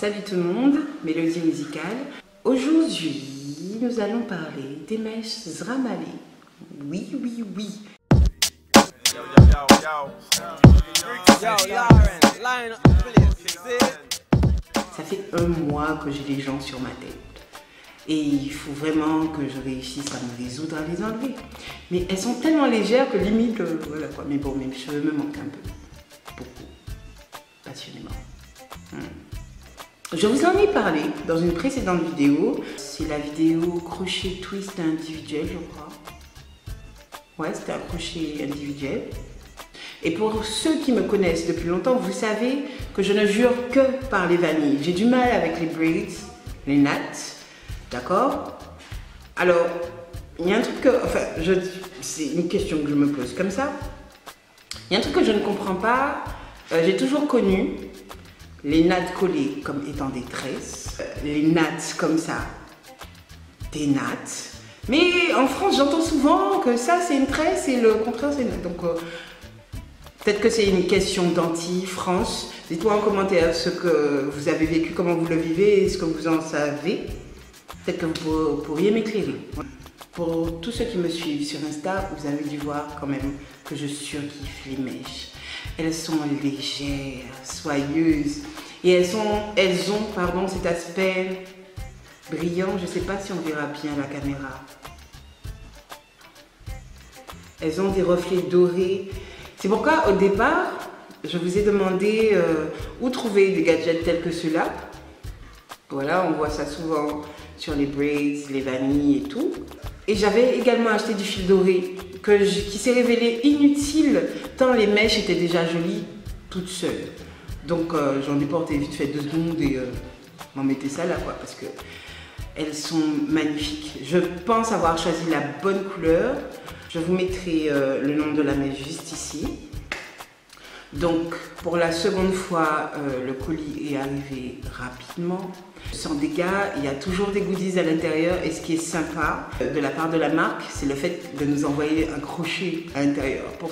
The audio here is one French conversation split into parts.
Salut tout le monde, Mélodie musicale. Aujourd'hui, nous allons parler des mèches Zramale. Oui. Ça fait un mois que j'ai les gens sur ma tête. Et il faut vraiment que je réussisse à me résoudre à les enlever. Mais elles sont tellement légères que limite, voilà quoi. Mais bon, mes cheveux me manquent un peu. Beaucoup. Passionnément. Je vous en ai parlé dans une précédente vidéo. C'est la vidéo crochet twist individuel, je crois. Ouais, c'était un crochet individuel. Et pour ceux qui me connaissent depuis longtemps, vous savez que je ne jure que par les vanilles. J'ai du mal avec les braids, les nattes, d'accord? Alors, il y a un truc que, enfin, c'est une question que je me pose comme ça. Il y a un truc que je ne comprends pas. J'ai toujours connu les nattes collées comme étant des tresses, les nattes comme ça, des nattes. Mais en France, j'entends souvent que ça c'est une tresse et le contraire c'est une natte. Donc peut-être que c'est une question d'anti-France. Dites-moi en commentaire ce que vous avez vécu, comment vous le vivez et ce que vous en savez. Peut-être que vous pourriez m'éclairer. Pour tous ceux qui me suivent sur Insta, vous avez dû voir quand même que je surkiffe les mèches. Elles sont légères, soyeuses et elles ont cet aspect brillant. Je ne sais pas si on verra bien la caméra. Elles ont des reflets dorés. C'est pourquoi au départ, je vous ai demandé où trouver des gadgets tels que ceux-là. Voilà, on voit ça souvent sur les braids, les vanilles et tout. Et j'avais également acheté du fil doré qui s'est révélé inutile tant les mèches étaient déjà jolies toutes seules. Donc j'en ai porté vite fait 2 secondes et m'en mettez ça là quoi parce que elles sont magnifiques. Je pense avoir choisi la bonne couleur. Je vous mettrai le nom de la mèche juste ici. Donc pour la seconde fois, le colis est arrivé rapidement, sans dégâts. Il y a toujours des goodies à l'intérieur et ce qui est sympa de la part de la marque, c'est le fait de nous envoyer un crochet à l'intérieur. Pour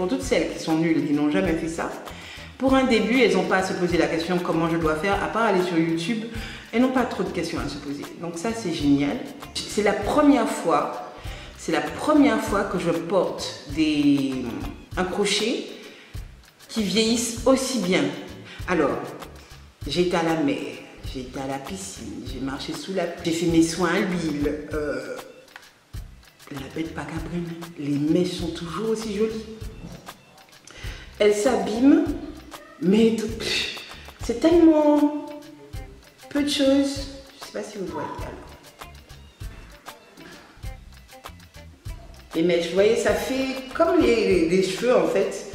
toutes celles qui sont nulles et qui n'ont jamais fait ça, pour un début, elles n'ont pas à se poser la question comment je dois faire, à part aller sur YouTube, elles n'ont pas trop de questions à se poser. Donc ça c'est génial. C'est la première fois que je porte un crochet qui vieillissent aussi bien. Alors, j'ai été à la mer, j'ai été à la piscine, j'ai marché sous la pluie, j'ai fait mes soins à l'huile. La bête pas cabrine, les mèches sont toujours aussi jolies. Elles s'abîment, mais c'est tellement peu de choses. Je sais pas si vous voyez alors. Les mèches, vous voyez, ça fait comme les cheveux en fait.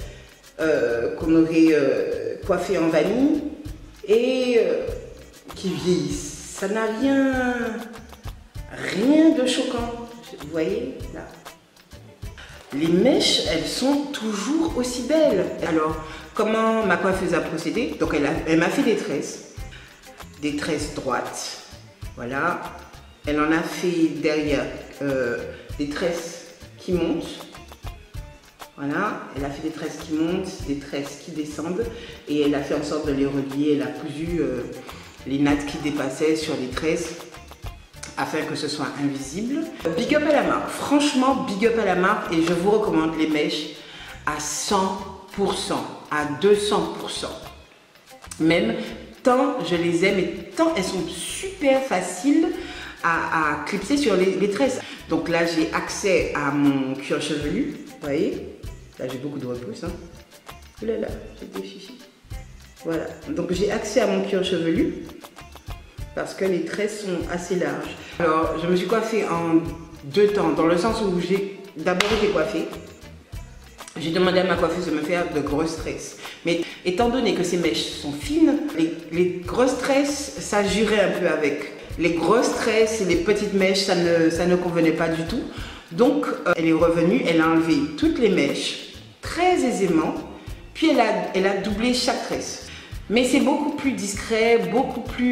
Qu'on aurait coiffé en vanille et qui vieillissent. Ça n'a rien de choquant. Vous voyez là. Les mèches, elles sont toujours aussi belles. Alors, comment ma coiffeuse a procédé? Donc, elle m'a fait des tresses droites. Voilà. Elle en a fait derrière des tresses qui montent. Voilà, elle a fait des tresses qui montent, des tresses qui descendent et elle a fait en sorte de les relier. Elle a cousu les nattes qui dépassaient sur les tresses afin que ce soit invisible. Big up à la marque, franchement big up à la marque et je vous recommande les mèches à 100%, à 200%. Même tant je les aime et tant elles sont super faciles à clipser sur les tresses. Donc là j'ai accès à mon cuir chevelu, vous voyez. Là, j'ai beaucoup de repousse. Hein. Ouh là là, j'ai des chichis. Voilà. Donc, j'ai accès à mon cuir chevelu parce que les tresses sont assez larges. Alors, je me suis coiffée en 2 temps, dans le sens où j'ai d'abord été coiffée. J'ai demandé à ma coiffeuse de me faire de grosses tresses. Mais étant donné que ces mèches sont fines, les grosses tresses, ça jurait un peu avec. Les grosses tresses et les petites mèches, ça ne convenait pas du tout. Donc, elle est revenue, elle a enlevé toutes les mèches très aisément, puis elle a doublé chaque tresse. Mais c'est beaucoup plus discret,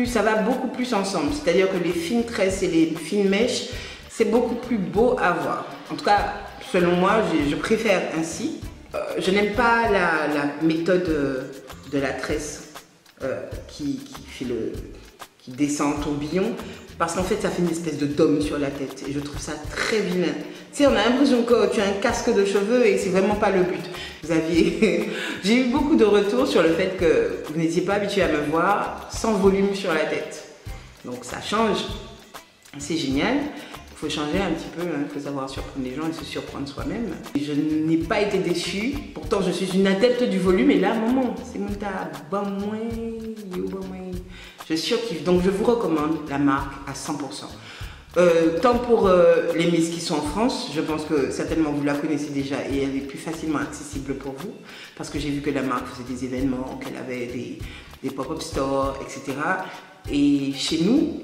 ça va beaucoup plus ensemble. C'est-à-dire que les fines tresses et les fines mèches, c'est beaucoup plus beau à voir. En tout cas, selon moi, je préfère ainsi. Je n'aime pas la méthode de la tresse qui descend en tourbillon, parce qu'en fait ça fait une espèce de dôme sur la tête et je trouve ça très vilain. Tu sais, on a l'impression que tu as un casque de cheveux et c'est vraiment pas le but. J'ai eu beaucoup de retours sur le fait que vous n'étiez pas habitué à me voir sans volume sur la tête. Donc ça change, c'est génial. Il faut changer un petit peu, il faut savoir surprendre les gens et se surprendre soi-même. Je n'ai pas été déçue, pourtant je suis une adepte du volume et là, maman, c'est mon tas, je surkiffe, donc je vous recommande la marque à 100%. Tant pour les Miss qui sont en France, je pense que certainement vous la connaissez déjà et elle est plus facilement accessible pour vous parce que j'ai vu que la marque faisait des événements, qu'elle avait des pop-up stores, etc. Et chez nous,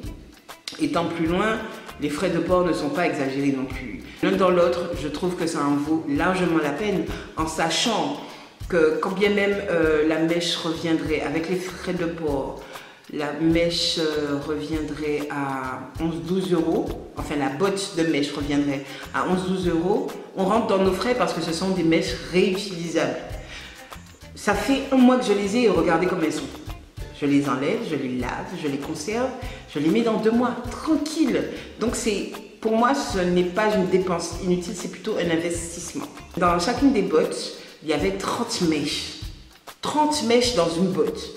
étant plus loin, les frais de port ne sont pas exagérés non plus. L'un dans l'autre, je trouve que ça en vaut largement la peine en sachant que quand bien même la mèche reviendrait avec les frais de port, la mèche reviendrait à 11-12 €, enfin la botte de mèche reviendrait à 11-12 €, on rentre dans nos frais parce que ce sont des mèches réutilisables. Ça fait un mois que je les ai et regardez comme elles sont. Je les enlève, je les lave, je les conserve, je les mets dans 2 mois, tranquille. Donc pour moi, ce n'est pas une dépense inutile, c'est plutôt un investissement. Dans chacune des bottes, il y avait 30 mèches. 30 mèches dans une botte.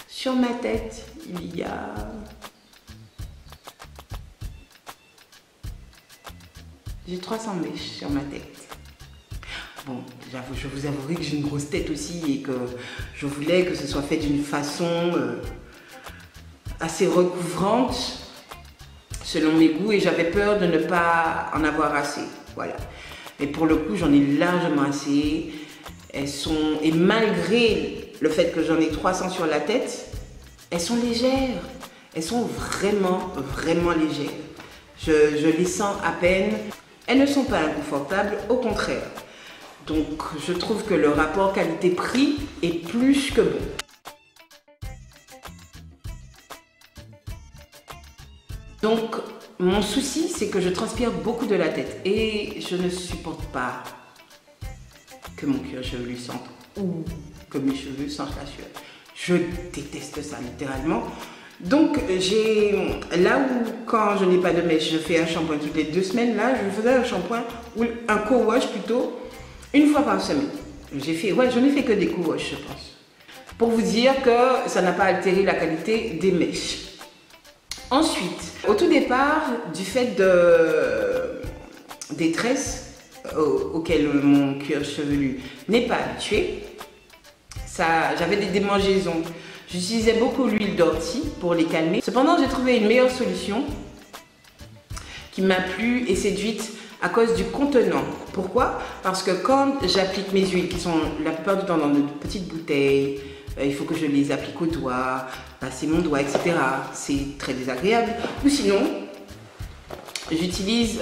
Sur ma tête, il y a... J'ai 300 mèches sur ma tête. Bon, je vous avouerai que j'ai une grosse tête aussi et que je voulais que ce soit fait d'une façon assez recouvrante selon mes goûts et j'avais peur de ne pas en avoir assez. Voilà. Mais pour le coup, j'en ai largement assez. Elles sont... Et malgré le fait que j'en ai 300 sur la tête, elles sont légères. Elles sont vraiment, vraiment légères. Je les sens à peine. Elles ne sont pas inconfortables, au contraire. Donc, je trouve que le rapport qualité-prix est plus que bon. Donc, mon souci, c'est que je transpire beaucoup de la tête et je ne supporte pas que mon cuir chevelu sente ou que mes cheveux sentent la sueur. Je déteste ça, littéralement. Donc, là où, quand je n'ai pas de mèche, je fais un shampoing toutes les 2 semaines, là, je faisais un shampoing ou un co-wash plutôt, 1 fois par semaine. Je n'ai fait que des co-wash, je pense. Pour vous dire que ça n'a pas altéré la qualité des mèches. Ensuite, au tout départ, du fait des tresses auxquelles mon cuir chevelu n'est pas habitué, j'avais des démangeaisons. J'utilisais beaucoup l'huile d'ortie pour les calmer. Cependant, j'ai trouvé une meilleure solution qui m'a plu et séduite à cause du contenant. Pourquoi? Parce que quand j'applique mes huiles, qui sont la plupart du temps dans de petites bouteilles, il faut que je les applique au doigt, passer mon doigt, etc. C'est très désagréable. Ou sinon, j'utilise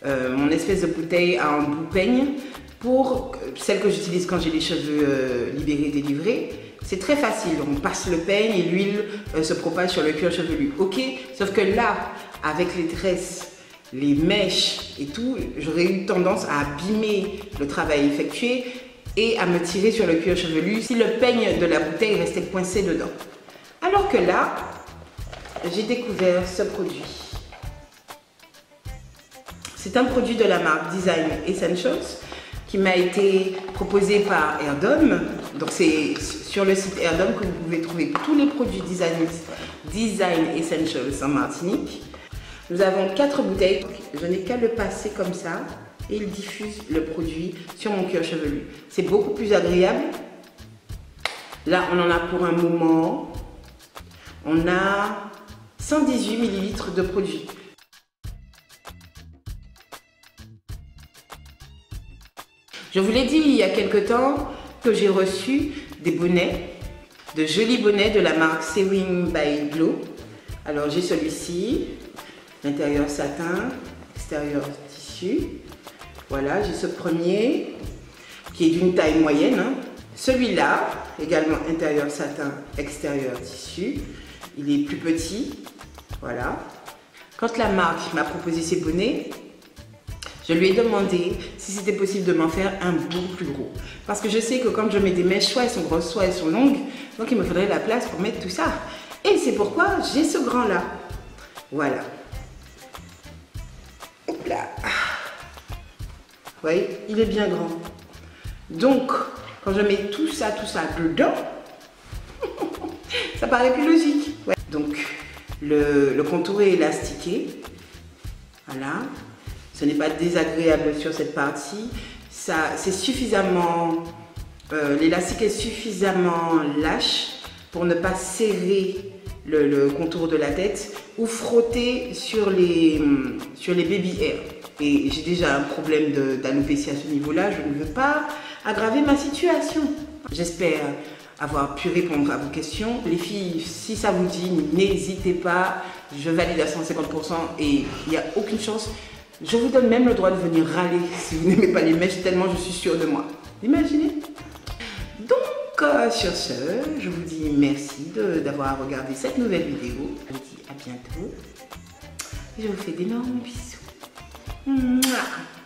mon espèce de bouteille à embout peigne pour celle que j'utilise quand j'ai les cheveux libérés, délivrés. C'est très facile, on passe le peigne et l'huile se propage sur le cuir chevelu. Ok, sauf que là, avec les tresses, les mèches et tout, j'aurais eu tendance à abîmer le travail effectué et à me tirer sur le cuir chevelu si le peigne de la bouteille restait coincé dedans. Alors que là, j'ai découvert ce produit. C'est un produit de la marque Design Essentials qui m'a été proposé par Air-Dome. Donc c'est sur le site Air-Dome que vous pouvez trouver tous les produits Design Essentials en Martinique. Nous avons 4 bouteilles. Je n'ai qu'à le passer comme ça et il diffuse le produit sur mon cuir chevelu. C'est beaucoup plus agréable. Là, on en a pour un moment. On a 118 ml de produit. Je vous l'ai dit il y a quelque temps que j'ai reçu des bonnets, de jolis bonnets de la marque Sewing by Glow. Alors j'ai celui-ci, l'intérieur satin, extérieur tissu. Voilà, j'ai ce premier qui est d'une taille moyenne. Celui-là, également intérieur satin, extérieur tissu. Il est plus petit, voilà. Quand la marque m'a proposé ces bonnets, Je lui ai demandé si c'était possible de m'en faire un beaucoup plus gros. Parce que je sais que quand je mets des mèches, soit elles sont grosses, soit elles sont longues. Donc il me faudrait la place pour mettre tout ça. Et c'est pourquoi j'ai ce grand là. Voilà. Hop là. Vous voyez, il est bien grand. Donc, quand je mets tout ça dedans, ça paraît plus logique. Ouais. Donc, le contour est élastiqué. Voilà. Ce n'est pas désagréable sur cette partie. C'est suffisamment... l'élastique est suffisamment lâche pour ne pas serrer le contour de la tête ou frotter sur les baby hair. Et j'ai déjà un problème d'alopécie à ce niveau-là. Je ne veux pas aggraver ma situation. J'espère avoir pu répondre à vos questions. Les filles, si ça vous dit, n'hésitez pas. Je valide à 150% et il n'y a aucune chance. Je vous donne même le droit de venir râler si vous n'aimez pas les mèches, tellement je suis sûre de moi. Imaginez. Donc, sur ce, je vous dis merci d'avoir regardé cette nouvelle vidéo. Je vous dis à bientôt. Et je vous fais d'énormes bisous. Mouah.